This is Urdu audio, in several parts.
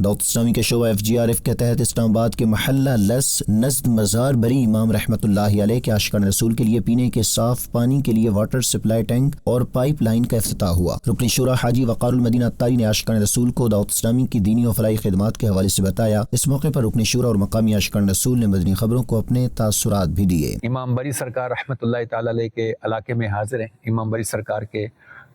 دعوت اسلامی کے شعبہ FGRF کے تحت اسلام آباد کے محلہ لس نزد مزار بری امام رحمۃ اللہ علیہ کے عاشقان رسول کے لیے پینے کے صاف پانی کے لیے واٹر سپلائی ٹینک اور پائپ لائن کا افتتاح ہوا۔ رکن شورا حاجی وقار المدینہ اتاری نے عاشقان رسول کو دعوت اسلامی کی دینی و فلاحی خدمات کے حوالے سے بتایا۔ اس موقع پر رکن شورا اور مقامی عاشقان رسول نے مدنی خبروں کو اپنے تاثرات بھی دیے۔ امام بری سرکار رحمۃ اللہ تعالی علیہ کے علاقے میں حاضر ہیں۔ امام بری سرکار کے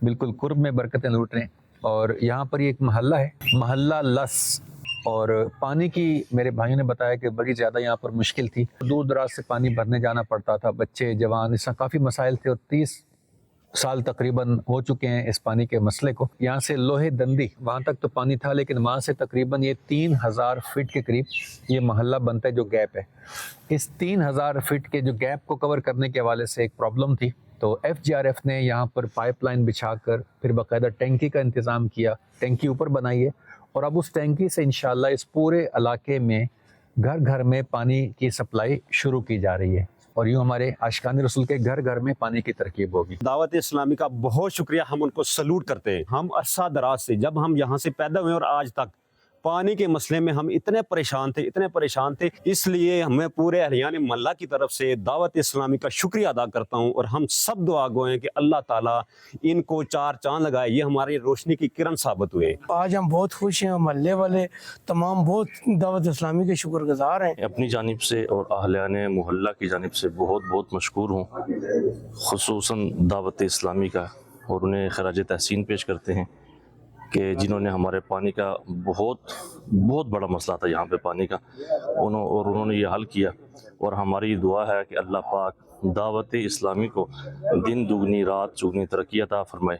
بالکل قرب میں برکتیں لوٹ رہے ہیں، اور یہاں پر ایک محلہ ہے، محلہ لس، اور پانی کی میرے بھائیوں نے بتایا کہ بڑی زیادہ یہاں پر مشکل تھی، دور دراز سے پانی بھرنے جانا پڑتا تھا، بچے جوان، اس طرح کافی مسائل تھے، اور 30 سال تقریباً ہو چکے ہیں اس پانی کے مسئلے کو۔ یہاں سے لوہے دندی وہاں تک تو پانی تھا، لیکن وہاں سے تقریباً یہ 3000 فٹ کے قریب یہ محلہ بنتا ہے جو گیپ ہے۔ اس 3000 فٹ کے جو گیپ کو کور کرنے کے حوالے سے ایک پرابلم تھی، تو FGRF نے یہاں پر پائپ لائن بچھا کر پھر باقاعدہ ٹینکی کا انتظام کیا، ٹینکی اوپر بنائی ہے، اور اب اس ٹینکی سے انشاءاللہ اس پورے علاقے میں گھر گھر میں پانی کی سپلائی شروع کی جا رہی ہے، اور یوں ہمارے عاشقان رسول کے گھر گھر میں پانی کی ترکیب ہوگی۔ دعوت اسلامی کا بہت شکریہ، ہم ان کو سلوٹ کرتے ہیں۔ ہم عرصہ دراز سے جب ہم یہاں سے پیدا ہوئے اور آج تک پانی کے مسئلے میں ہم اتنے پریشان تھے، اس لیے میں پورے اہلیان محلہ کی طرف سے دعوت اسلامی کا شکریہ ادا کرتا ہوں، اور ہم سب دعا گو ہیں کہ اللہ تعالیٰ ان کو 4 چاند لگائے، یہ ہماری روشنی کی کرن ثابت ہوئے۔ آج ہم بہت خوش ہیں، محلے والے تمام بہت دعوت اسلامی کے شکر گزار ہیں۔ اپنی جانب سے اور اہلیان محلہ کی جانب سے بہت بہت مشکور ہوں، خصوصاً دعوت اسلامی کا، اور انہیں خراج تحسین پیش کرتے ہیں کہ جنہوں نے ہمارے پانی کا بہت بڑا مسئلہ تھا یہاں پہ پانی کا، انہوں نے یہ حل کیا، اور ہماری دعا ہے کہ اللہ پاک دعوت اسلامی کو دن دگنی رات چگنی ترقی عطا فرمائے۔